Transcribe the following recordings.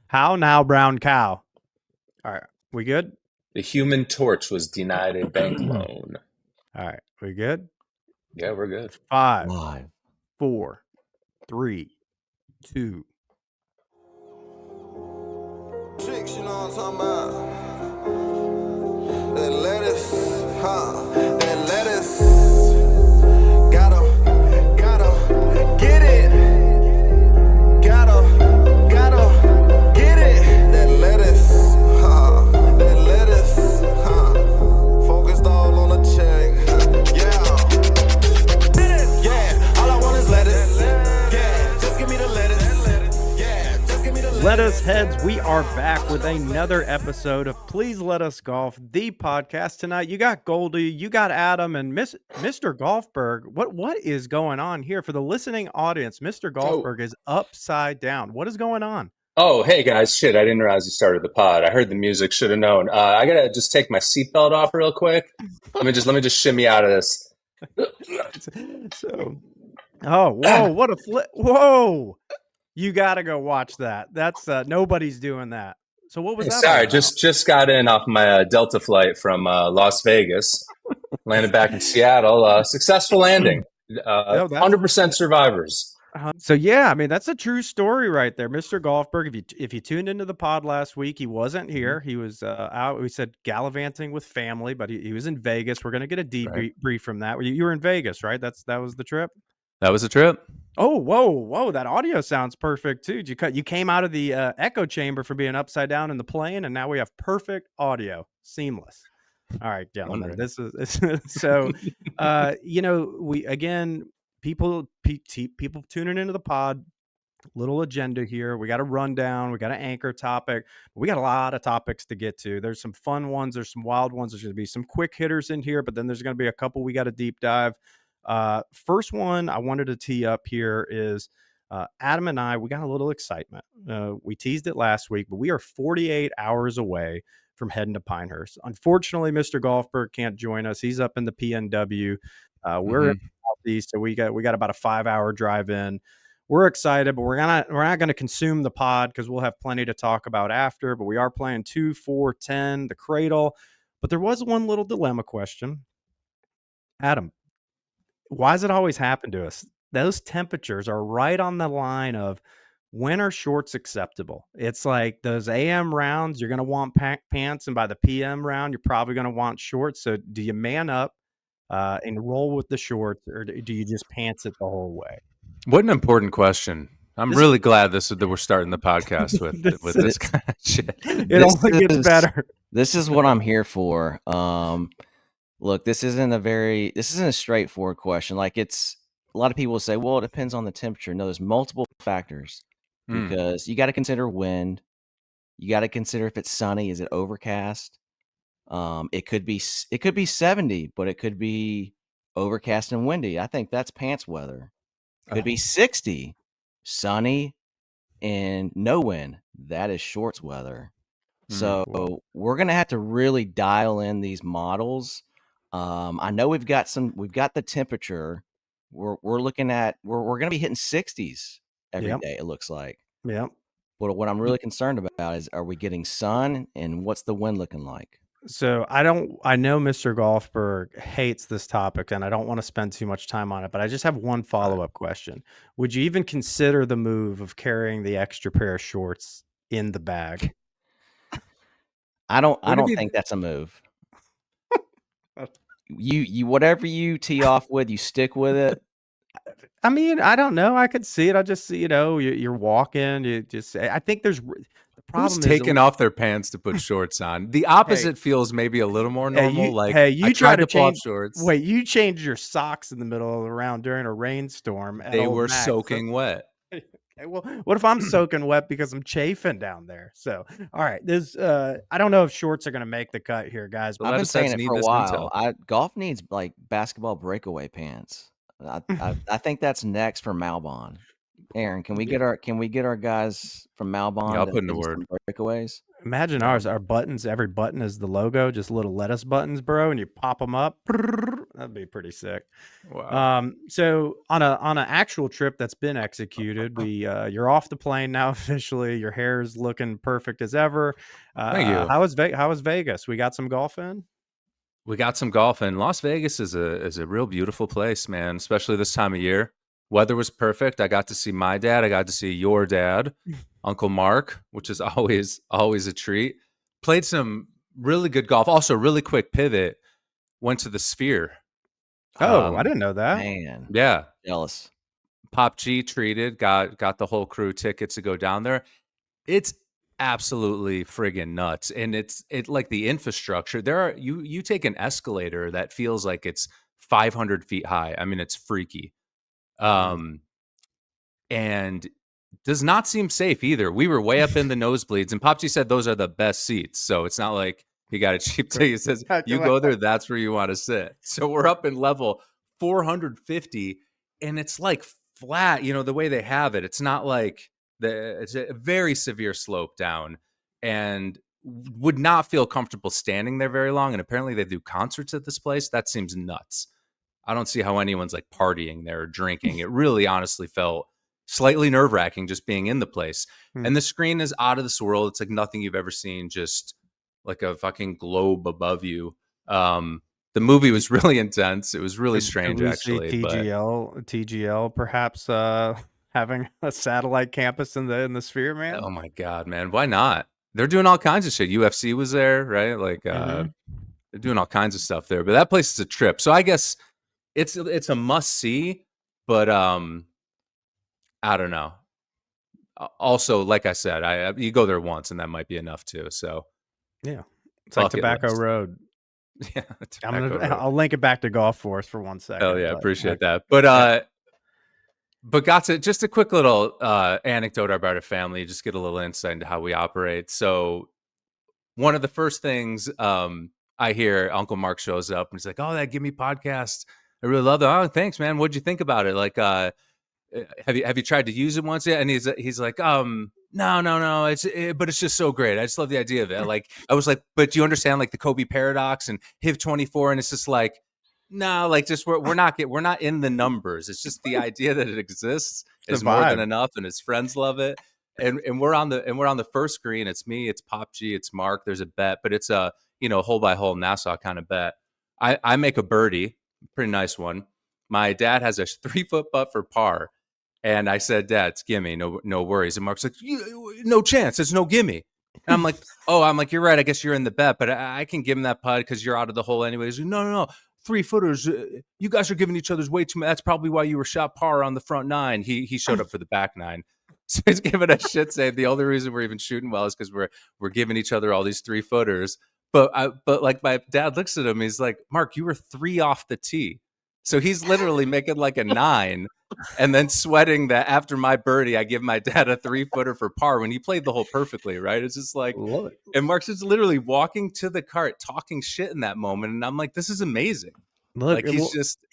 How now, brown cow? All right, we good? The Human Torch was denied a bank Live. loan. All right, we good? Yeah, we're good. 5, 4, 3, 2. Tricks, you know what I'm talking about? That lettuce, that lettuce. Gotta get it. Gotta get it. That lettuce, that lettuce, focused all on the check. Yeah, all I want is lettuce. Yeah, just give me the lettuce. Yeah, just give me the lettuce. Let us heads, we are back with another episode of Please Let Us Golf, the podcast. Tonight, you got Goldie, you got Adam, and Mr. Golfberg. What is going on here? For the listening audience, Mr. Golfberg is upside down. What is going on? Oh, hey guys, shit, I didn't realize you started the pod. I heard the music, should have known. I gotta just take my seatbelt off real quick. Let me just shimmy out of this. So, oh, whoa, what a flip. Whoa. You got to go watch that. That's nobody's doing that. So what was that? Sorry, all about? just got in off my Delta flight from Las Vegas. Landed back in Seattle. Successful landing. 100% survivors. So yeah, I mean that's a true story right there, Mr. Golfberg. If you tuned into the pod last week, he wasn't here. He was out. We said gallivanting with family, but he was in Vegas. We're gonna get a debrief from that. You were in Vegas, right? That was the trip. That was a trip. Oh, whoa! That audio sounds perfect too. You came out of the echo chamber for being upside down in the plane, and now we have perfect audio, seamless. All right, gentlemen. This is so. We again. People tuning into the pod, little agenda here. We got a rundown, we got an anchor topic. We got a lot of topics to get to. There's some fun ones, there's some wild ones, there's going to be some quick hitters in here, but then there's going to be a couple we got a deep dive. First one I wanted to tee up here is Adam and I, we got a little excitement. We teased it last week, but we are 48 hours away from heading to Pinehurst. Unfortunately, Mr. Golfberg can't join us. He's up in the PNW. We're in Southeast, so we got about a 5-hour drive in. We're excited, but we're not going to consume the pod because we'll have plenty to talk about after. But we are playing 2, 4, 10, the Cradle. But there was one little dilemma question. Adam, why does it always happen to us? Those temperatures are right on the line of when are shorts acceptable? It's like those AM rounds, you're going to want pants, and by the PM round, you're probably going to want shorts. So do you man up and roll with the shorts, or do you just pants it the whole way? What an important question. I'm really glad that we're starting the podcast with this kind of shit. It only gets better. This is what I'm here for. Look, this isn't a straightforward question. Like a lot of people say, well, it depends on the temperature. No, there's multiple factors because you got to consider wind. You got to consider if it's sunny, is it overcast? It could be 70, but it could be overcast and windy. I think that's pants weather. Could be 60, sunny and no wind. That is shorts weather. So we're going to have to really dial in these models. I know we've got the temperature. We're looking at, we're going to be hitting 60s every day. It looks like. Yep. But what I'm really concerned about is, are we getting sun and what's the wind looking like? So I know Mr. Golfberg hates this topic and I don't want to spend too much time on it, but I just have one follow-up question. Would you even consider the move of carrying the extra pair of shorts in the bag? I don't think that's a move. You whatever you tee off with, you stick with it. I mean, I don't know. I could see it. I just, you're walking. I think there's the problem. Who's taking off their pants to put shorts on? The opposite feels maybe a little more normal. You tried to change shorts. Wait, you changed your socks in the middle of the round during a rainstorm. They were soaking wet. Okay, well, what if I'm soaking wet because I'm chafing down there? So, all right, I don't know if shorts are going to make the cut here, guys. But I've been saying it for a while. Golf needs like basketball breakaway pants. I think that's next for Malbon. Aaron, can we get our guys from Malbon? I'll put in the word. Breakaways. Imagine ours. Our buttons, every button is the logo, just little lettuce buttons, bro, and you pop them up. That'd be pretty sick. Wow. So on an actual trip that's been executed, you're off the plane now officially. Your hair's looking perfect as ever. Thank you. How was Vegas? We got some golf in. We got some golf in. Las Vegas is a real beautiful place, man, especially this time of year. Weather was perfect. I got to see my dad. I got to see your dad, Uncle Mark, which is always a treat. Played some really good golf. Also, really quick pivot. Went to the Sphere. Oh, I didn't know that. Man, Yeah, jealous. Pop G treated. Got the whole crew tickets to go down there. It's absolutely friggin' nuts, and it's like the infrastructure. There are you take an escalator that feels like it's 500 feet high. I mean, it's freaky, and does not seem safe either. We were way up in the nosebleeds, and Popsy said those are the best seats. So it's not like he got a cheap ticket. He says you go there, that's where you want to sit. So we're up in level 450, and it's like flat. You know the way they have it. It's not like it's a very severe slope down, and would not feel comfortable standing there very long. And apparently they do concerts at this place. That seems nuts. I don't see how anyone's like partying there or drinking. It really honestly felt slightly nerve-wracking just being in the place. And the screen is out of this world. It's like nothing you've ever seen, just like a fucking globe above you. The movie was really intense. It was really strange, actually. TGL perhaps having a satellite campus in the Sphere, man. Oh my God, man. Why not? They're doing all kinds of shit. UFC was there, right? Like they're doing all kinds of stuff there. But that place is a trip. So I guess it's a must see, but I don't know. Also, like I said, you go there once and that might be enough too. So yeah, it's like Tobacco Road. Yeah, I'll link it back to Golf Force for 1 second. Oh yeah, appreciate that. But got to just a quick little anecdote about our family, just get a little insight into how we operate. So one of the first things I hear, Uncle Mark shows up and he's like, "Oh, that Gimme podcast. I really love that. Oh, thanks, man. What'd you think about it? Like, have you tried to use it once yet?" And he's like, no, but it's just so great. I just love the idea of it. Like, I was like, but do you understand like the Kobe paradox and HIV 24? And it's just like, no, like just we're not in the numbers. It's just the idea that it exists is more than enough, and his friends love it. And we're on the first screen. It's me, it's Pop G, it's Mark. There's a bet, but it's a hole by hole Nassau kind of bet. I make a birdie, pretty nice one. My dad has a 3-foot putt for par. And I said, "Dad, it's gimme, no worries." And Mark's like, "No chance, it's no gimme." And I'm like, "You're right. I guess you're in the bet, but I can give him that putt because you're out of the hole anyways." No, 3-footers. You guys are giving each other's way too much. That's probably why you were shot par on the front 9. He showed up for the back 9, so he's giving us shit. Saying the only reason we're even shooting well is because we're giving each other all these 3-footers. But like my dad looks at him, he's like, "Mark, you were 3 off the tee." So he's literally making like a 9 and then sweating that after my birdie, I give my dad a 3-footer for par when he played the hole perfectly, right? It's just like, and Mark's just literally walking to the cart, talking shit in that moment. And I'm like, this is amazing. Look, like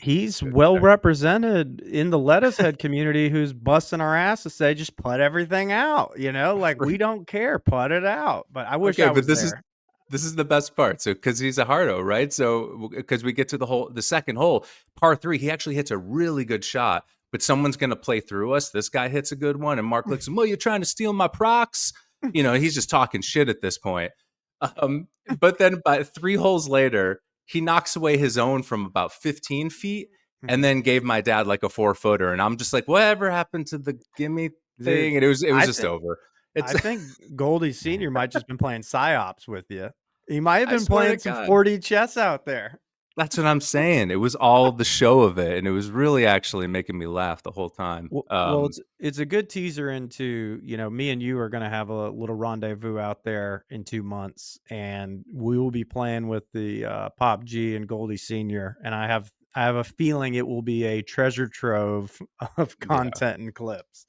he's well represented in the lettuce head community who's busting our ass to say, just put everything out, like we don't care, put it out. But I wish I was there. This is the best part. So, because he's a hardo, right? So, because we get to the second hole, par 3, he actually hits a really good shot, but someone's going to play through us. This guy hits a good one, and Mark looks, "Well, you're trying to steal my procs." He's just talking shit at this point. But then by 3 holes later, he knocks away his own from about 15 feet and then gave my dad like a 4-footer. And I'm just like, whatever happened to the gimme thing? And it was just over. I think Goldie Sr. might just been playing psyops with you. He might have been playing some 4D chess out there. That's what I'm saying. It was all the show of it, and it was really actually making me laugh the whole time. Well, it's a good teaser into, me and you are going to have a little rendezvous out there in 2 months, and we will be playing with the Pop G and Goldie Sr. And I have a feeling it will be a treasure trove of content and clips.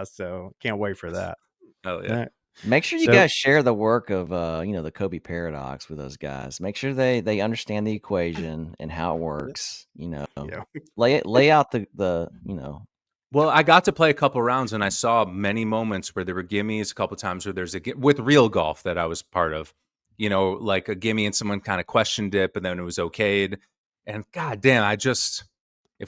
So can't wait for that. Oh yeah. Make sure you guys share the work of the Kobe paradox with those guys. Make sure they understand the equation and how it works. Lay out the Well, I got to play a couple rounds, and I saw many moments where there were gimmies, a couple times where there's with real golf that I was part of, like a gimme and someone kind of questioned it, but then it was okayed. And god damn,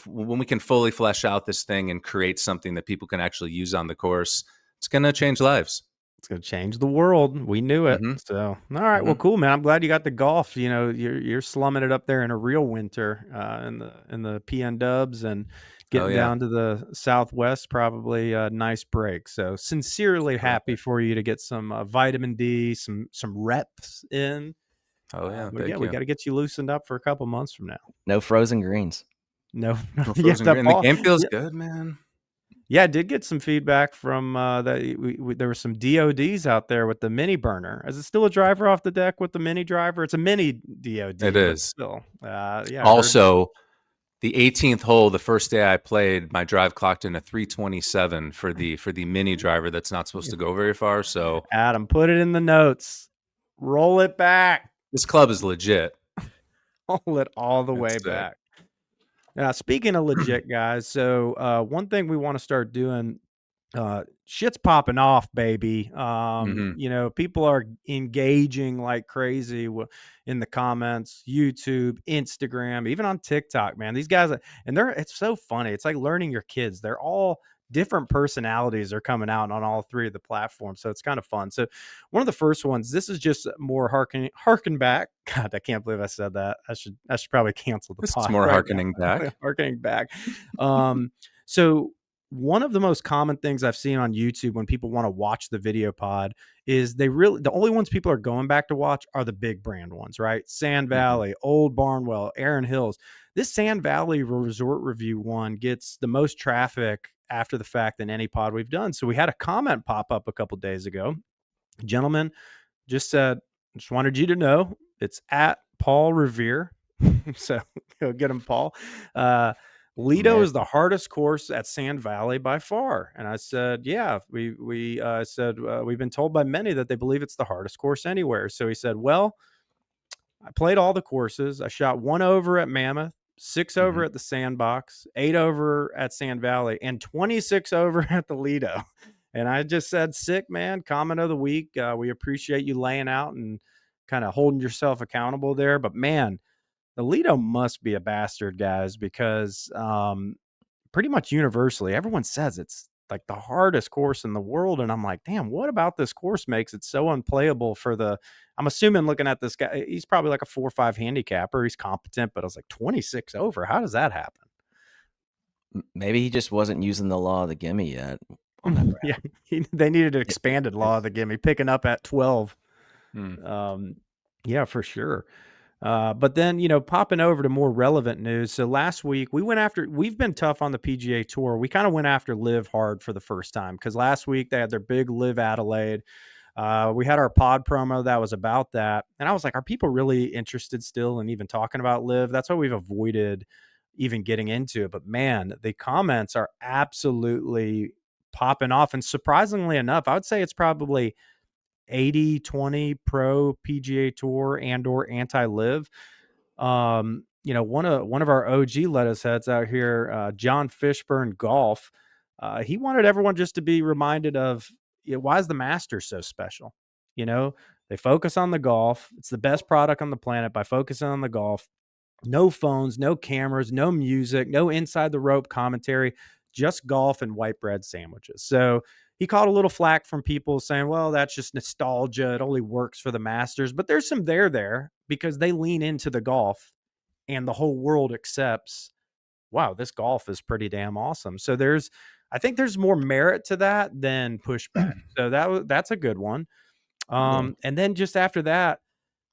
when we can fully flesh out this thing and create something that people can actually use on the course, it's going to change lives. It's going to change the world. We knew it. Mm-hmm. So, all right. Well, cool, man. I'm glad you got the golf. You're slumming it up there in a real winter, in the PN Dubs, and getting down to the Southwest, probably a nice break. So sincerely happy for you to get some vitamin D, some reps in. Oh yeah. But yeah, we got to get you loosened up for a couple months from now. No frozen greens. No frozen green. The game feels good, man. Yeah, I did get some feedback from that. There were some DODs out there with the mini burner. Is it still a driver off the deck with the mini driver? It's a mini DOD. It is still. Yeah. Also, the 18th hole, the first day I played, my drive clocked in a 327 for the mini driver. That's not supposed to go very far. So, Adam, put it in the notes. Roll it back. This club is legit. Roll it all the way back. Now, speaking of legit, guys, so one thing we want to start doing, shit's popping off, baby. People are engaging like crazy in the comments, YouTube, Instagram, even on TikTok, man. These guys, it's so funny. It's like learning your kids. They're all different personalities are coming out on all three of the platforms. So it's kind of fun. So one of the first ones, this is just more harken back. God, I can't believe I said that. I should probably cancel the pod. It's more harkening back. Harkening back. So one of the most common things I've seen on YouTube when people want to watch the video pod is the only ones people are going back to watch are the big brand ones, right? Sand Valley, Old Barnwell, Aaron Hills. This Sand Valley Resort Review one gets the most traffic after the fact than any pod we've done. So we had a comment pop up a couple days ago. A gentleman just said, just wanted you to know it's at Paul Revere. So go get him, Paul. Lido is the hardest course at Sand Valley by far. And I said, yeah, we said, we've been told by many that they believe it's the hardest course anywhere. So he said, well, I played all the courses. I shot 1 over at Mammoth, 6 over at the Sandbox, 8 over at Sand Valley, and 26 over at the Lido. And I just said, sick, man. Comment of the week. We appreciate you laying out and kind of holding yourself accountable there. But man, the Lido must be a bastard, guys, because pretty much universally, everyone says it's like the hardest course in the world. And I'm like, damn, what about this course makes it so unplayable I'm assuming looking at this guy, he's probably like a 4 or 5 handicapper. He's competent, but I was like 26 over. How does that happen? Maybe he just wasn't using the law of the gimme yet. On that yeah, they needed an expanded law of the gimme, picking up at 12. Yeah, for sure. But then, popping over to more relevant news. So last week we've been tough on the PGA Tour. We kind of went after Live hard for the first time because last week they had their big Live Adelaide. We had our pod promo that was about that. And I was like, are people really interested still in even talking about Live? That's why we've avoided even getting into it. But man, the comments are absolutely popping off. And surprisingly enough, I would say it's probably 80-20 pro PGA Tour and or anti-live. One of our OG lettuce heads out here, John Fishburne Golf, he wanted everyone just to be reminded of why is the Masters so special? They focus on the golf. It's the best product on the planet by focusing on the golf. No phones, no cameras, no music, no inside the rope commentary, just golf and white bread sandwiches. So he caught a little flack from people saying, well, that's just nostalgia. It only works for the Masters. But there's some there because they lean into the golf and the whole world accepts, wow, this golf is pretty damn awesome. So I think there's more merit to that than pushback. So that's a good one. And then just after that,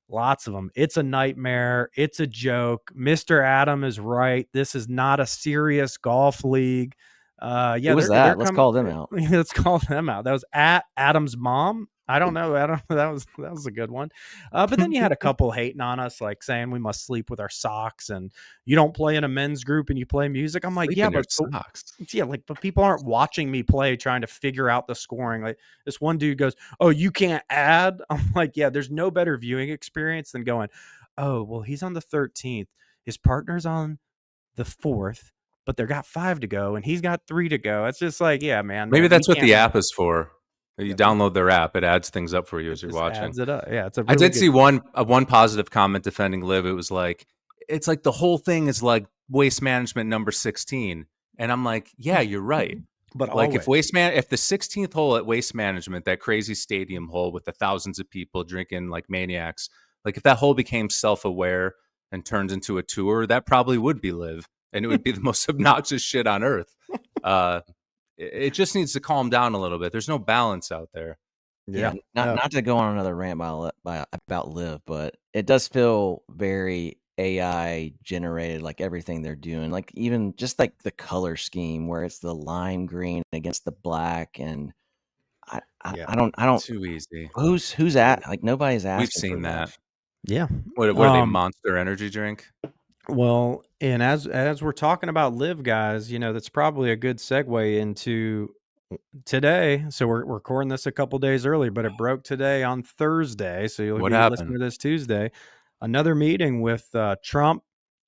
lots of them. It's a nightmare. It's a joke. Mr. Adam is right. This is not a serious golf league. Who was that? Let's call them out. Let's call them out. That was at Adam's mom. I don't know. That was a good one. But then you had a couple hating on us, like saying we must sleep with our socks and you don't play in a men's group and you play music. I'm like, sleep yeah, but socks. Yeah, but people aren't watching me play, trying to figure out the scoring. Like this one dude goes, oh, you can't add. I'm like, yeah, there's no better viewing experience than going, oh, well, he's on the 13th. His partner's on the 4th. but they got 5 to go, and he's got 3 to go. It's just like, yeah, man, Maybe we that's what can't the have app is for. You download their app; it adds things up for you it. as you're Just watching. adds it up. Yeah, it's a I really did good. see one positive comment defending Liv. It was like, it's like the whole thing is like Waste Management number 16, and I'm like, yeah, you're right. But Like always. if the 16th hole at Waste Management, that crazy stadium hole with the thousands of people drinking like maniacs, like if that hole became self-aware and turned into a tour, that probably would be Liv, and it would be the most obnoxious shit on earth. It just needs to calm down a little bit. There's no balance out there. Yeah, not to go on another rant about Liv, but it does feel very AI generated, like everything they're doing, like even just like the color scheme where it's the lime green against the black, and I don't Too easy. who's at like nobody's asking We've for seen that. Yeah. What are they, Monster Energy drink? Well, and as we're talking about Live, guys, that's probably a good segue into today. So we're recording this a couple days early, but it broke today on Thursday. So you'll What be listening happened? to this Tuesday. Another meeting with Trump.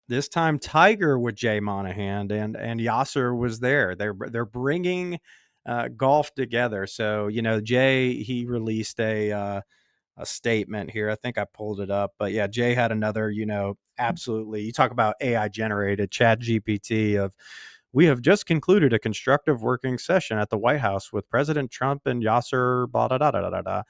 This time, Tiger with Jay Monahan and Yasser was there. They're bringing golf together. So Jay, he released a statement here. I think I pulled it up, but yeah, Jay had another, absolutely. You talk about AI generated Chat GPT of. We have just concluded a constructive working session at the White House with President Trump and Yasser. Blah, da, da, da, da, da.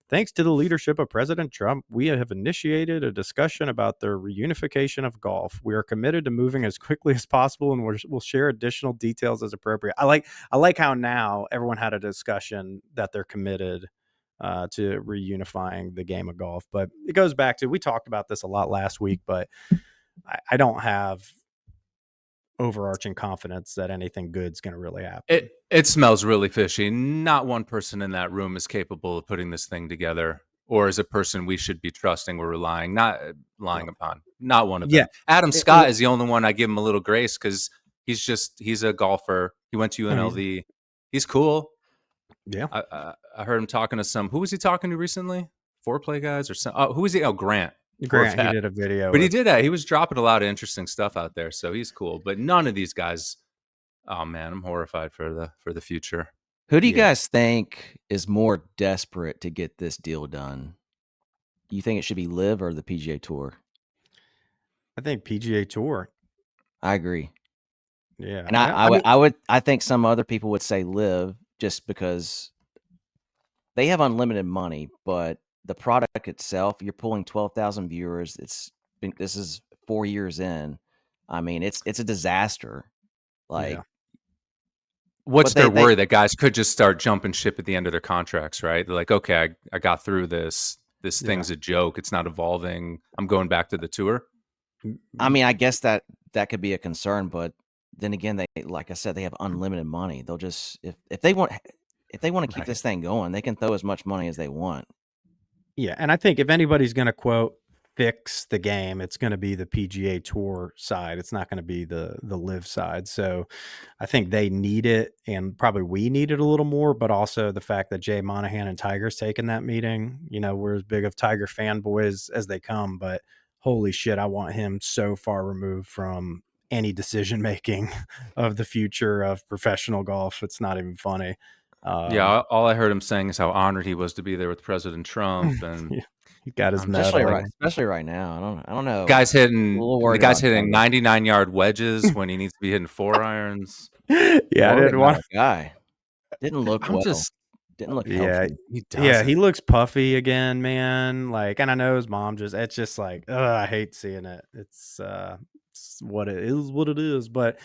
Thanks to the leadership of President Trump, we have initiated a discussion about the reunification of golf. We are committed to moving as quickly as possible, and we'll share additional details as appropriate. I like how now everyone had a discussion that they're committed to reunifying the game of golf. But it goes back to, we talked about this a lot last week, but I don't have overarching confidence that anything good's going to really happen. It smells really fishy. Not one person in that room is capable of putting this thing together, or is a person we should be trusting or relying upon. Not one of them. Adam Scott is the only one I give him a little grace because he's a golfer. He went to UNLV. He's cool. Yeah. I heard him talking to who was he talking to recently? Foreplay guys or some? Who was he? Oh, Grant. He did a video. But he did that. He was dropping a lot of interesting stuff out there, so he's cool. But none of these guys. Oh man, I'm horrified for the future. Who do you guys think is more desperate to get this deal done? You think it should be Liv or the PGA Tour? I think PGA Tour. I agree. Yeah, and I think some other people would say Liv just because they have unlimited money, but the product itself, you're pulling 12,000 viewers. This is 4 years in. I mean, it's a disaster. Like, what's their worry that guys could just start jumping ship at the end of their contracts, right? They're like, okay, I got through this. This thing's a joke. It's not evolving. I'm going back to the tour. I mean, I guess that could be a concern, but then again, they, like I said, they have unlimited money. They'll just if they want to keep this thing going, they can throw as much money as they want. Yeah, and I think if anybody's going to quote fix the game, it's going to be the PGA Tour side. It's not going to be the Live side. So I think they need it, and probably we need it a little more, but also the fact that Jay Monahan and Tiger's taking that meeting. We're as big of Tiger fanboys as they come, but holy shit, I want him so far removed from any decision making of the future of professional golf. It's not even funny. All I heard him saying is how honored he was to be there with President Trump, and he got his medal. Especially right now. I don't know. The guy's hitting 99-yard wedges when he needs to be hitting 4 irons. Yeah, I didn't want guy. Didn't look didn't look healthy. He looks puffy again, man. Like, and I know his mom it's just like, I hate seeing it. It's what it is. But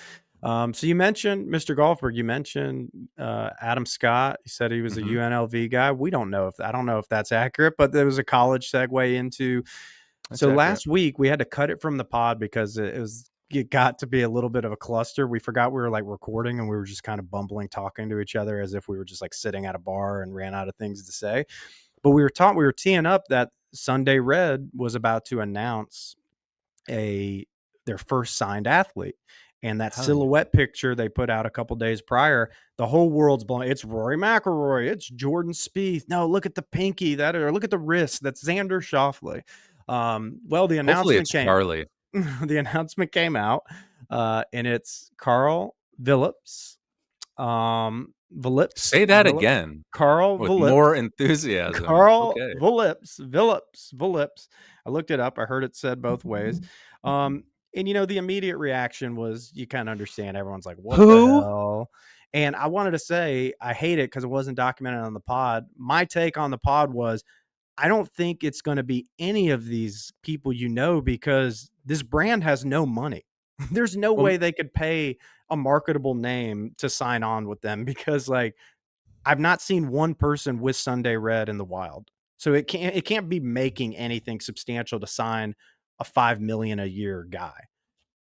so you mentioned Mr. Goldberg. You mentioned Adam Scott. You said he was a UNLV guy. I don't know if that's accurate, but there was a college segue into. Last week we had to cut it from the pod because it got to be a little bit of a cluster. We forgot we were like recording, and we were just kind of bumbling, talking to each other as if we were just like sitting at a bar and ran out of things to say. But we were teeing up that Sunday Red was about to announce their first signed athlete. And that silhouette picture they put out a couple days prior, the whole world's blown. It's Rory McIlroy. It's Jordan Spieth. No, look at the pinky or look at the wrist. That's Xander Schauffele. The announcement Charlie. The announcement came out. and it's Carl Phillips. Say that again Carl with Phillips. more enthusiasm. Carl Okay. Phillips. I looked it up. I heard it said both ways. And the immediate reaction was, you kind of understand. Everyone's like, what the hell? And I wanted to say, I hate it because it wasn't documented on the pod. My take on the pod was, I don't think it's going to be any of these people, because this brand has no money. There's no way they could pay a marketable name to sign on with them, because I've not seen one person with Sunday Red in the wild. So it can't be making anything substantial to sign a $5 million a year guy.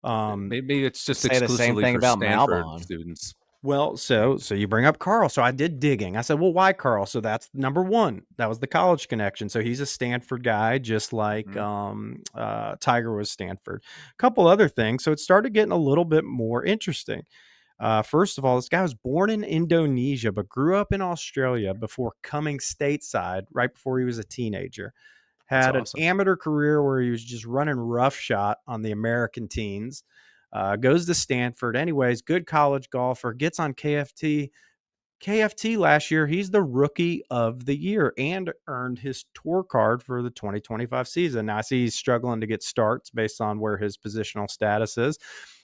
Maybe it's just say the same exclusively thing for about Stanford Malbon. students. Well, so you bring up Carl. So I did digging. I said, well, why Carl? So that's number one. That was the college connection. So he's a Stanford guy, just like Tiger was Stanford. A couple other things. So it started getting a little bit more interesting. First of all, this guy was born in Indonesia, but grew up in Australia before coming stateside right before he was a teenager. Had an amateur career where he was just running roughshod on the American teens. Goes to Stanford. Anyways, good college golfer. Gets on KFT. KFT last year, he's the rookie of the year and earned his tour card for the 2025 season. Now I see he's struggling to get starts based on where his positional status is.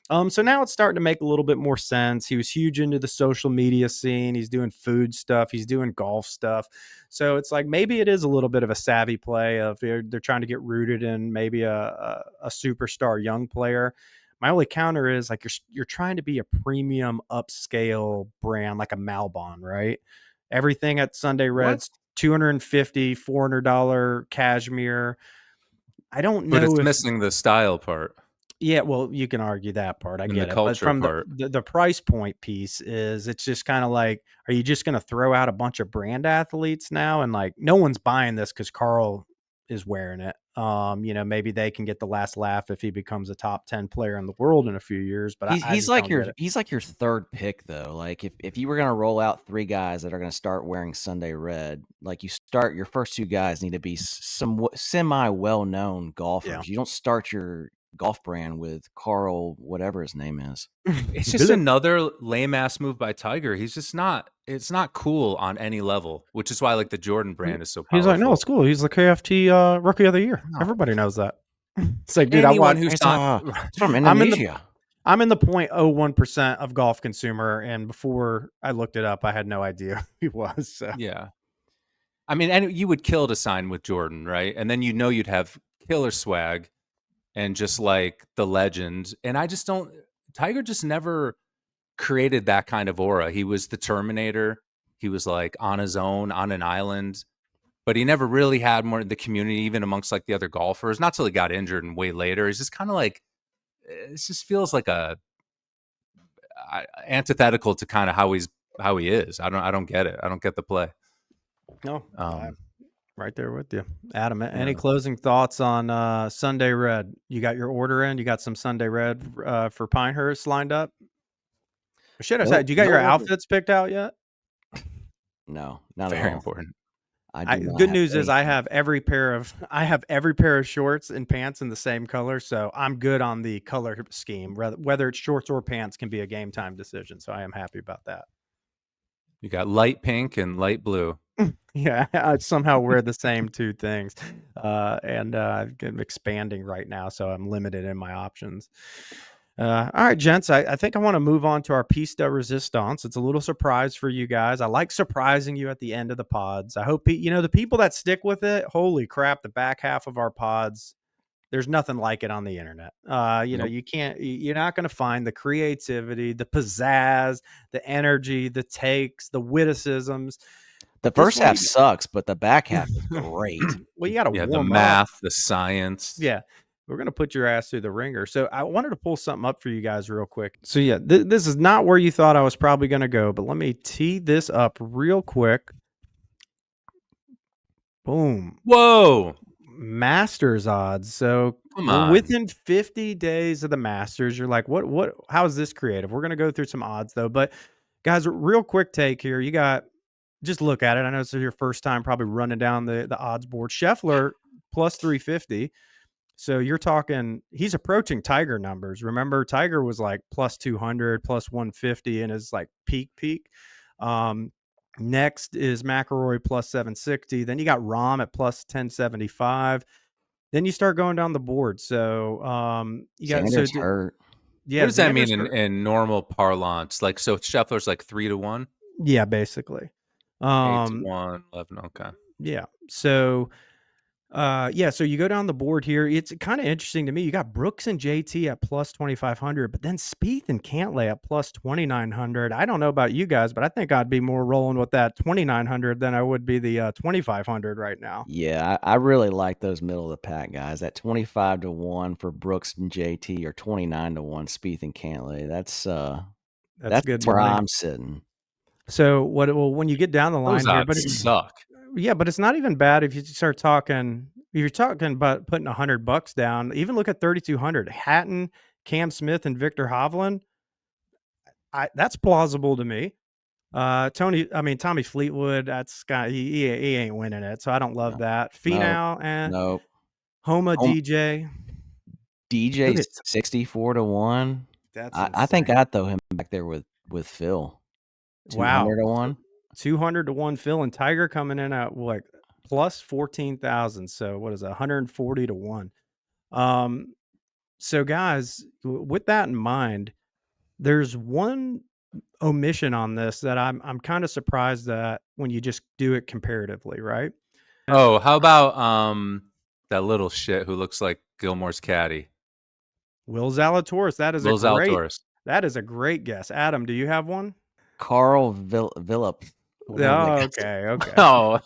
So now it's starting to make a little bit more sense. He was huge into the social media scene. He's doing food stuff. He's doing golf stuff. So it's like, maybe it is a little bit of a savvy play of they're trying to get rooted in maybe a superstar young player. My only counter is like, you're trying to be a premium upscale brand, like a Malbon, right? Everything at Sunday Red's $250, $400 cashmere. I don't know, but it's missing the style part. Yeah, well, you can argue that part. I get the it. Culture But from part. the price point piece is, it's just kind of like, are you just going to throw out a bunch of brand athletes now? And like, no one's buying this because Carl is wearing it. Maybe they can get the last laugh if he becomes a top 10 player in the world in a few years. But he's like your third pick though. Like if you were gonna roll out three guys that are gonna start wearing Sunday Red, like your first two guys need to be some semi well known golfers. Yeah. You don't start your golf brand with Carl, whatever his name is. It's just another lame ass move by Tiger. He's just not. It's not cool on any level, which is why like the Jordan brand is so powerful. He's like, no, it's cool. He's the KFT rookie of the year. No. Everybody knows that. It's like, dude, anyone who's not from Indonesia. I'm in the 0.01% of golf consumer, and before I looked it up, I had no idea who he was. So. Yeah, I mean, and you would kill to sign with Jordan, right? And then you'd have killer swag and just like the legend. And I just don't. Tiger just never created that kind of aura. He was the Terminator. He was like on his own on an island, but he never really had more in the community, even amongst like the other golfers. Not till he got injured and way later. He's just kind of like, it just feels like antithetical to kind of how he is. I don't get it. I don't get the play. No, right there with you, Adam. Any closing thoughts on Sunday Red? You got your order in? You got some Sunday Red for Pinehurst lined up? Should I say, do you got your outfits picked out yet? No, not very at all. important. Good news is I have every pair of shorts and pants in the same color, so I'm good on the color scheme. Whether it's shorts or pants can be a game time decision, so I am happy about that. You got light pink and light blue. Yeah, I somehow wear the same two things, and I'm expanding right now, so I'm limited in my options. All right, gents, I think I want to move on to our piece de resistance. It's a little surprise for you guys. I like surprising you at the end of the pods. I hope, the people that stick with it, holy crap, the back half of our pods, there's nothing like it on the internet. Nope. You're not going to find the creativity, the pizzazz, the energy, the takes, the witticisms. The first half sucks, but the back half is great. Well, you got to warm the math, the science. Yeah. We're going to put your ass through the ringer. So I wanted to pull something up for you guys real quick. So yeah, this is not where you thought I was probably going to go, but let me tee this up real quick. Boom. Whoa. Masters odds. So within 50 days of the Masters, you're like, how is this creative? We're going to go through some odds though, but guys, real quick take here. You got, just look at it. I know this is your first time probably running down the odds board. Scheffler plus 350. So you're talking, he's approaching Tiger numbers. Remember, Tiger was like plus 200, plus 150 in his like peak. Next is McIlroy plus 760. Then you got Rahm at plus 1075. Then you start going down the board. So you got Sanders hurt. Yeah, what does that mean in normal parlance? Like, so Scheffler's like 3-1. Yeah, basically. 8-1, 11. Okay. Yeah. So so you go down the board here. It's kind of interesting to me. You got Brooks and JT at plus 2,500, but then Spieth and Cantlay at plus 2,900. I don't know about you guys, but I think I'd be more rolling with that 2,900 than I would be the 2,500 right now. Yeah, I really like those middle of the pack guys. That 25-1 for Brooks and JT, or 29-1 Spieth and Cantlay. That's good where money. I'm sitting. So when you get down the line Those here, odds but suck. Yeah, but it's not even bad if you start talking. If you're talking about putting $100 down, even look at 3,200. Hatton, Cam Smith, and Victor Hovland. That's plausible to me. Tommy Fleetwood. That's he ain't winning it, so I don't love that. Finau and Homa DJ. DJ 64-1. That's I think I'd throw him back there with Phil. 200-1. 200-1 Phil, and Tiger coming in at like plus 14,000. So what is it, 140-1? So guys, with that in mind, there's one omission on this that I'm kind of surprised at when you just do it comparatively, right? Oh, how about that little shit who looks like Gilmore's caddy? Will Zalatoris. That is a great guess. Adam, do you have one? Carl Phillip. Oh, okay. Oh.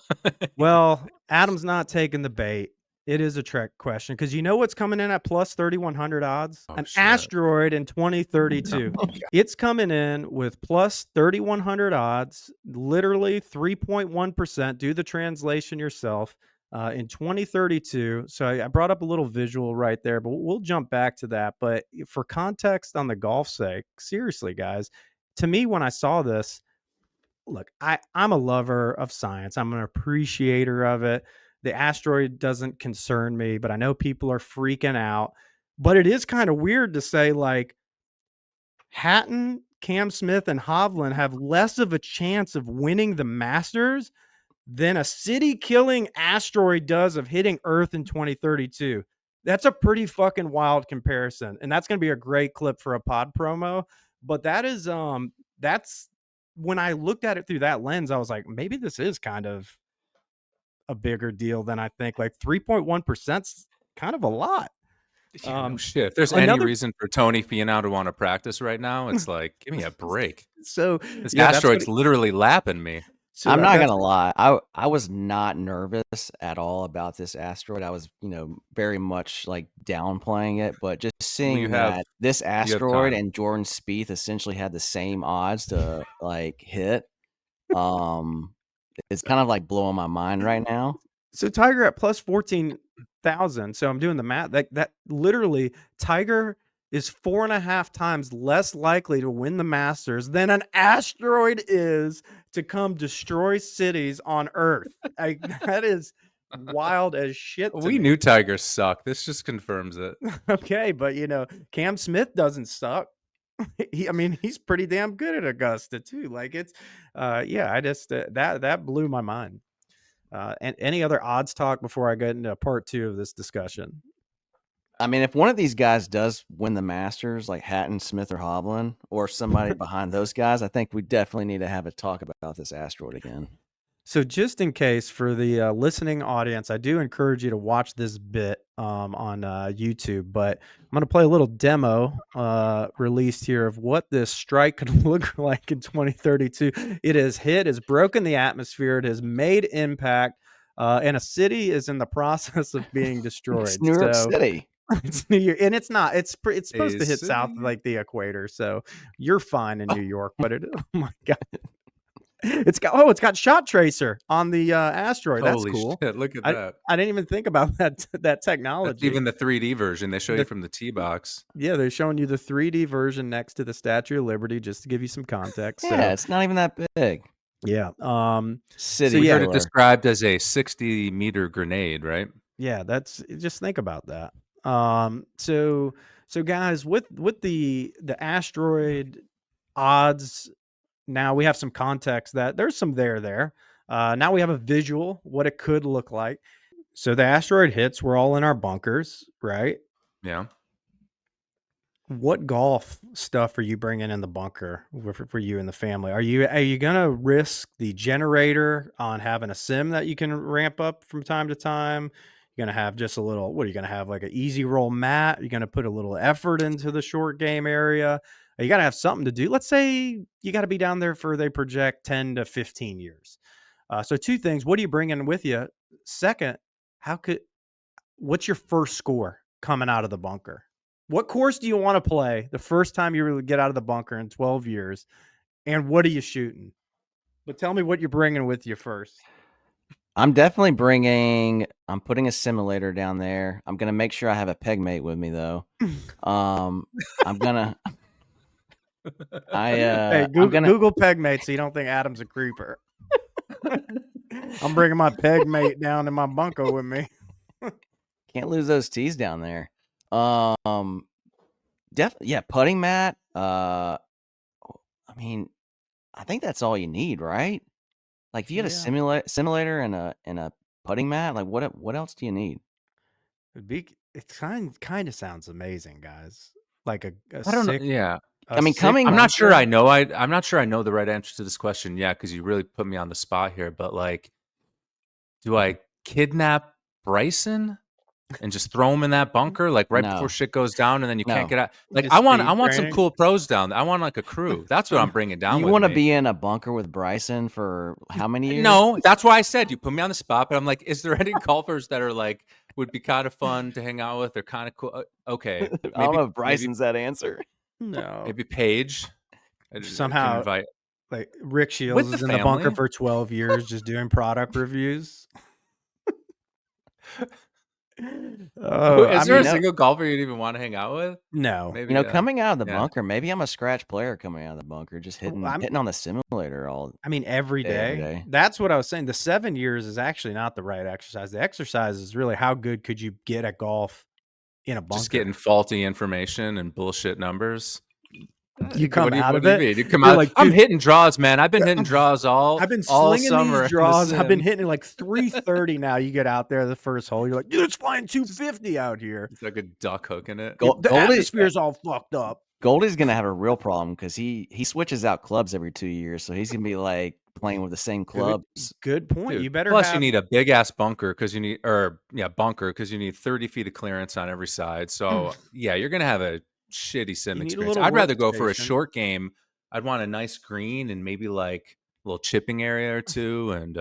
Well, Adam's not taking the bait. It is a trick question because you know what's coming in at plus 3,100 odds? An Asteroid in 2032. It's coming in with plus 3,100 odds, literally 3.1%. Do the translation yourself in 2032. So I brought up a little visual right there, but we'll jump back to that. But for context on the golf sake, seriously, guys, to me, when I saw this, look, I'm a lover of science. I'm an appreciator of it. The Asteroid doesn't concern me, but I know people are freaking out. But it is kind of weird to say, like, Hatton, Cam Smith, and Hovland have less of a chance of winning the Masters than a city-killing asteroid does of hitting Earth in 2032. That's a pretty fucking wild comparison. And that's going to be a great clip for a pod promo. But that is, that's when I looked at it through that lens, I was like, maybe this is kind of a bigger deal than I think. Like 3.1% is kind of a lot. Yeah, no shit. If there's any reason for Tony Finau to want to practice right now, it's like, give me a break. So this Asteroid's literally lapping me. So I'm not gonna lie. I was not nervous at all about this Asteroid. I was, very much like downplaying it, but just seeing that this Asteroid and Jordan Spieth essentially had the same odds to like hit, it's kind of like blowing my mind right now. So Tiger at plus 14,000. So I'm doing the math. That literally Tiger is 4.5 times less likely to win the Masters than an asteroid is to come destroy cities on Earth. That is wild as shit. We knew Tiger sucked. This just confirms it. Okay, but Cam Smith doesn't suck. He's pretty damn good at Augusta too. Like it's, I just that blew my mind. And any other odds talk before I get into part 2 of this discussion? I mean, if one of these guys does win the Masters, like Hatton, Smith, or Hovland, or somebody behind those guys, I think we definitely need to have a talk about this Asteroid again. So just in case for the listening audience, I do encourage you to watch this bit on YouTube, but I'm going to play a little demo released here of what this strike could look like in 2032. It has hit, has broken the atmosphere, it has made impact, and a city is in the process of being destroyed. It's New York City. It's New York, and it's not. It's supposed to hit south of like the equator, so you're fine in New York. But oh my god, it's got shot tracer on the Asteroid. That's Holy cool. Shit, look at that. I didn't even think about that technology. That's even the 3D version they show you from the tee box. Yeah, they're showing you the 3D version next to the Statue of Liberty just to give you some context. Yeah, it's not even that big. Yeah. City. So we heard it described as a 60-meter grenade, right? Yeah, just think about that. So guys, with the asteroid odds, now we have some context that there's some there. Now we have a visual what it could look like. So the asteroid hits, we're all in our bunkers, right? Yeah. What golf stuff are you bringing in the bunker for you and the family? Are you gonna risk the generator on having a sim that you can ramp up from time to time? You're gonna have just a little. What are you gonna have, like an easy roll mat? You're gonna put a little effort into the short game area. You gotta have something to do. Let's say you got to be down there for, they project 10 to 15 years. So two things. What are you bringing with you? Second, what's your first score coming out of the bunker? What course do you want to play the first time you really get out of the bunker in 12 years? And what are you shooting? But tell me what you're bringing with you first. I'm putting a simulator down there. I'm going to make sure I have a peg mate with me, though. I'm going to... Hey, Google peg mate so you don't think Adam's a creeper. I'm bringing my peg mate down in my bunker with me. Can't lose those tees down there. Yeah, putting mat. I mean, I think that's all you need, right? Like, if you get a simulator and a putting mat, like what else do you need? It kind of sounds amazing, guys. Like a I don't know. Yeah. I mean, I'm not sure I know. I'm not sure I know the right answer to this question yet, because you really put me on the spot here. But like, do I kidnap Bryson and just throw him in that bunker like right before shit goes down, and then you can't get out? Like, I want some cool pros down there. I want like a crew. That's what I'm bringing down. You want to be in a bunker with Bryson for how many years? No, that's why I said you put me on the spot. But I'm like, is there any golfers that are like would be kind of fun to hang out with? They're kind of cool. Okay, maybe, I don't know if Bryson's that answer. No, maybe Paige. Somehow, invite, like Rick Shields is in the bunker for 12 years just doing product reviews. Is there a single golfer you'd even want to hang out with? No. Maybe, coming out of the bunker, maybe I'm a scratch player coming out of the bunker, just hitting on the simulator every day. That's what I was saying. The 7 years is actually not the right exercise. The exercise is really how good could you get at golf in a bunker? Just getting faulty information and bullshit numbers. You come out of it. You come out like, I'm hitting draws, man. I've been hitting draws I've been slinging summer. These draws. I've been hitting like 330 now. You get out there the first hole, you're like, dude, it's flying 250 out here. It's like a duck hooking it. The atmosphere's all fucked up. Goldie's gonna have a real problem because he switches out clubs every 2 years, so he's gonna be like playing with the same clubs. Good point. Dude, you better. Plus, you need a big ass bunker because you need 30 feet of clearance on every side. So yeah, you're gonna have a shitty sim experience. I'd rather go for a short game. I'd want a nice green and maybe like a little chipping area or two, and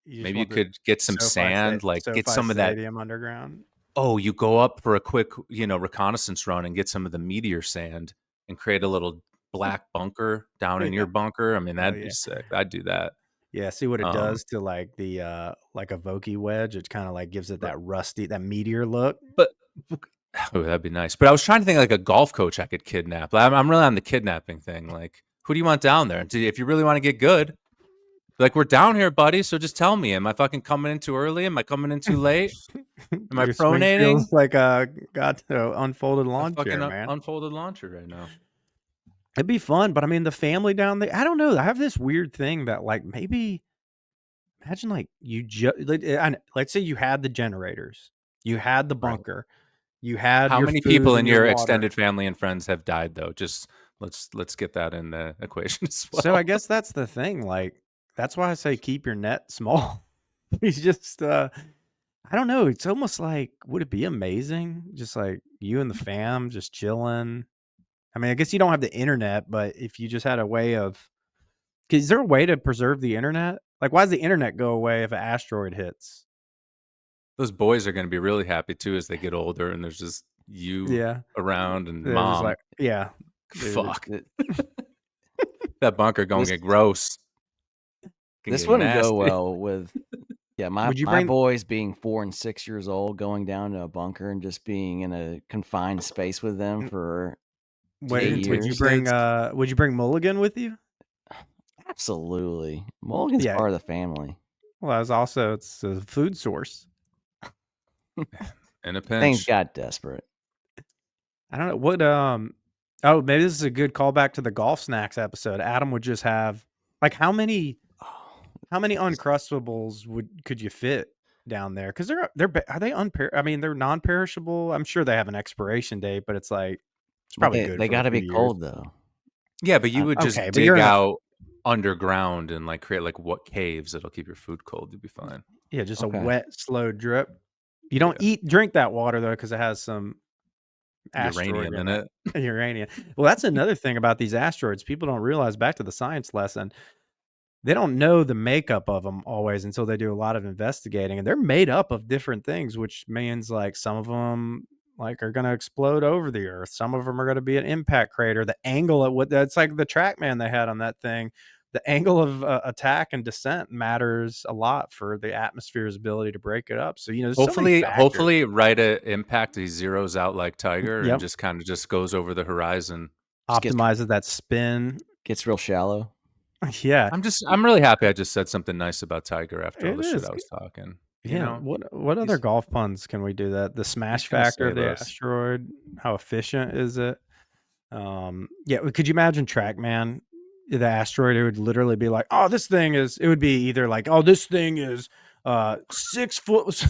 maybe you could get some sand, like get some of that underground. Oh, you go up for a quick, reconnaissance run and get some of the meteor sand and create a little black bunker down in your bunker. I mean, that'd be sick. I'd do that. Yeah, see what it does to like the like a Vokey wedge. It kind of like gives it that rusty, that meteor look. But that'd be nice. But I was trying to think like a golf coach I could kidnap. I'm really on the kidnapping thing. Like, who do you want down there? If you really want to get good, like, we're down here, buddy. So just tell me, am I fucking coming in too early? Am I coming in too late? Am I pronating? Feels like unfolded lawn chair, man. Unfolded launcher right now. It'd be fun, but I mean, the family down there. I don't know. I have this weird thing that, like, maybe imagine like let's say you had the generators, you had the bunker, you had. How many people in your extended family and friends have died though? Just let's get that in the equation as well. So I guess that's the thing. Like, that's why I say keep your net small. He's just I don't know. It's almost like, would it be amazing? Just like you and the fam just chilling. I mean, I guess you don't have the internet, but if you just had a way of, is there a way to preserve the internet? Like, why does the internet go away if an asteroid hits? Those boys are going to be really happy too as they get older, and there's just you around and mom. Like, fuck. That bunker going to get gross. This wouldn't go well with my boys being 4 and 6 years old, going down to a bunker and just being in a confined space with them for 8 years. Would you bring Mulligan with you? Absolutely. Mulligan's part of the family. Well, it's a food source. In a Things pinch. got desperate. I don't know what. Oh, maybe this is a good callback to the golf snacks episode. Adam would just have like how many Uncrustables could you fit down there? Because are they I mean, they're non-perishable. I'm sure they have an expiration date, but it's like it's But probably good they for a got to few be years. cold though. Yeah, but you would just Okay, but dig you're in a out underground and like create like what caves that'll keep your food cold. You'd be fine. yeah, just a Okay. wet, slow drip. You don't drink that water though because it has some asteroid Uranium in in it. it. Uranium. Well, that's another thing about these asteroids. People don't realize. Back to the science lesson. They don't know the makeup of them always until they do a lot of investigating, and they're made up of different things, which means like some of them like are going to explode over the earth. Some of them are going to be an impact crater. The angle at what that's like the TrackMan they had on that thing. The angle of attack and descent matters a lot for the atmosphere's ability to break it up. So, there's so many factors. Hopefully right at impact he zeroes out like Tiger and Yep. just kind of just goes over the horizon. Optimizes that spin. Gets real shallow. Yeah. I'm really happy I just said something nice about Tiger after all It the shit is. I was talking. Yeah. What other golf puns can we do? That the smash gonna factor of save the us. asteroid. How efficient is it? Yeah. Could you imagine TrackMan? The asteroid, it would literally be like, oh, this thing is. It would be either like, oh, this thing is 6 foot.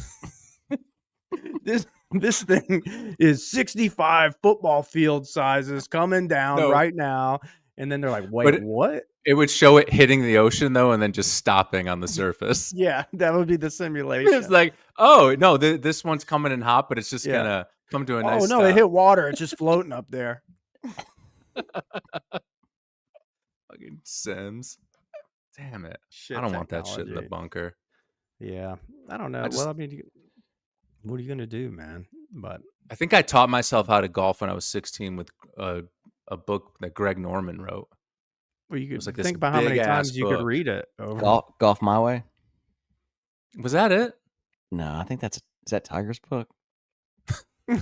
This thing is 65 football field sizes coming down right now, and then they're like, wait, what? It would show it hitting the ocean though, and then just stopping on the surface. Yeah, that would be the simulation. It's like, oh no, this one's coming in hot, but it's just gonna come to a nice. Oh no, it hit water. It's just floating up there. Fucking Sims. Damn it! Shit, I don't want that shit in the technology. bunker. Yeah, I don't know. Well, I mean, what are you gonna do, man? But I think I taught myself how to golf when I was 16 with a book that Greg Norman wrote. well, you could like think this about how many big-ass times you could book. read it. Over. Golf My Way. Was that it? No, I think is that Tiger's book.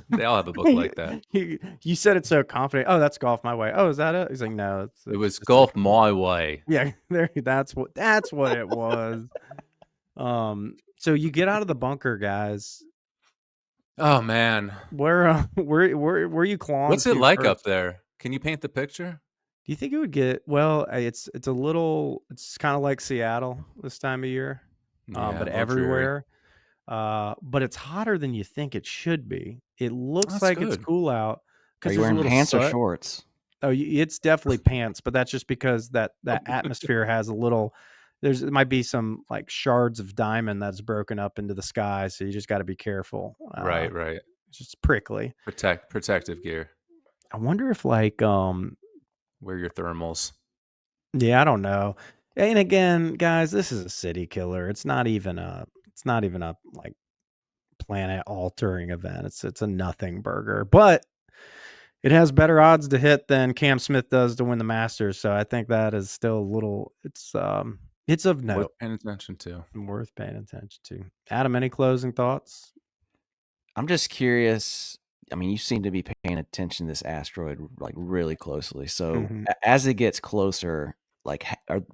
They all have a book like that. You said it so confident. Oh, that's Golf My Way. Oh, is that it? He's like, no, It was Golf My Way. Yeah, that's what it was. So you get out of the bunker, guys. Oh man, where are you clawing? What's it like first? up there? Can you paint the picture? Do you think it would get well? It's a little. It's kind of like Seattle this time of year, but everywhere. But it's hotter than you think it should be. It looks That's like good. it's cool out. Are you wearing pants or shorts? Oh, it's definitely pants, but that's just because that atmosphere has a little. It might be some like shards of diamond that's broken up into the sky, so you just got to be careful. Right. It's just prickly. Protective gear. I wonder if like wear your thermals. Yeah, I don't know. And again, guys, this is a city killer. It's not even a like planet altering event. It's a nothing burger, but it has better odds to hit than Cam Smith does to win the Masters. So I think that is still a little. It's of note. Worth paying attention to. Worth paying attention to. Adam, any closing thoughts? I'm just curious. I mean, you seem to be paying attention to this asteroid like really closely. So as it gets closer, like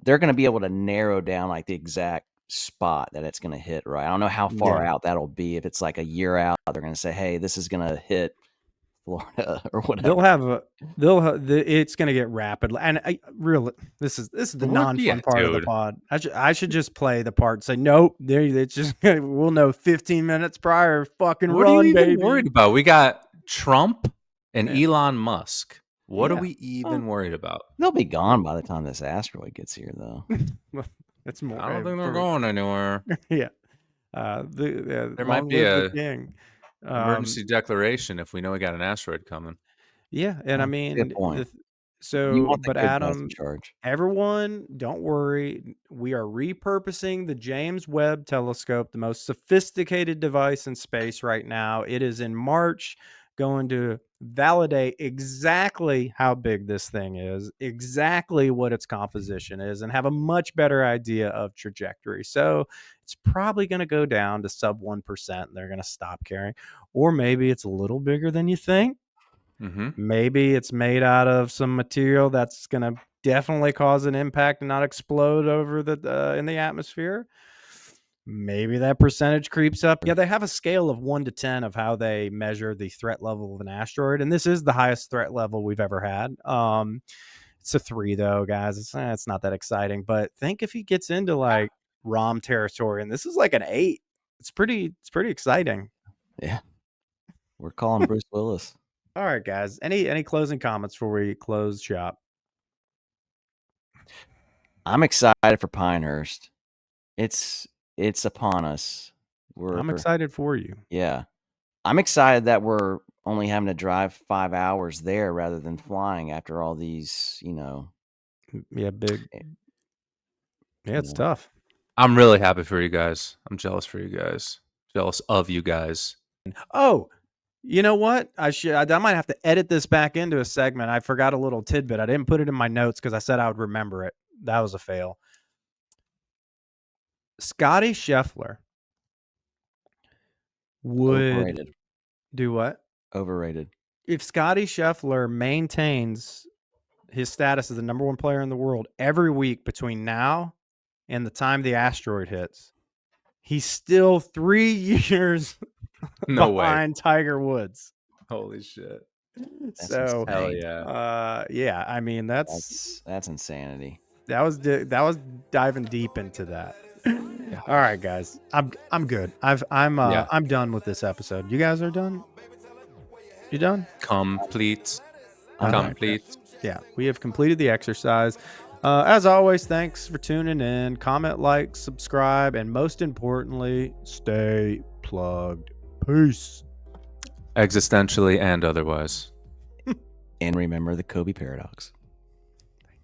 they're going to be able to narrow down like the exact spot that it's going to hit, right? I don't know how far out that'll be. If it's like a year out, they're going to say, "Hey, this is going to hit Florida or whatever." It's going to get rapid. And this is the non-fun part of the pod. I should just play the part and say, nope, it's just we'll know 15 minutes prior. Fucking what run, are you baby. Even worried about? We got Trump and Elon Musk. What are we even worried about? They'll be gone by the time this asteroid gets here, though. It's more. I don't think they're going anywhere. Yeah. There might be a emergency declaration if we know we got an asteroid coming. Yeah, and I mean, good point. But Adam, everyone, don't worry. We are repurposing the James Webb Telescope, the most sophisticated device in space right now. It is in March, going to validate exactly how big this thing is, exactly what its composition is, and have a much better idea of trajectory. So it's probably going to go down to sub 1%, and they're going to stop caring. Or maybe it's a little bigger than you think. Maybe it's made out of some material that's going to definitely cause an impact and not explode over in the atmosphere. maybe that percentage creeps up. Yeah, they have a scale of 1 to 10 of how they measure the threat level of an asteroid, and this is the highest threat level we've ever had. It's a 3 though, guys. It's not that exciting, but think if he gets into like ROM territory, and this is like an 8. It's pretty exciting. Yeah. We're calling Bruce Willis. All right, guys. Any closing comments before we close shop? I'm excited for Pinehurst. It's upon us. I'm excited for you. Yeah. I'm excited that we're only having to drive 5 hours there rather than flying after all these, Yeah, big. Yeah, it's tough. I'm really happy for you guys. I'm jealous for you guys. Jealous of you guys. Oh, you know what? I might have to edit this back into a segment. I forgot a little tidbit. I didn't put it in my notes because I said I would remember it. That was a fail. Scotty Scheffler would overrated. Do what? Overrated. If Scotty Scheffler maintains his status as the number 1 player in the world every week between now and the time the asteroid hits, he's still 3 years behind Tiger Woods. Holy shit. So hell yeah. Yeah, I mean That's insanity. That was diving deep into that. All right, guys. I'm good. I'm done with this episode. You guys are done? You done? Complete. Complete. Yeah, we have completed the exercise. As always, thanks for tuning in. Comment, like, subscribe, and most importantly, stay plugged. Peace. Existentially and otherwise. And remember the Kobe paradox.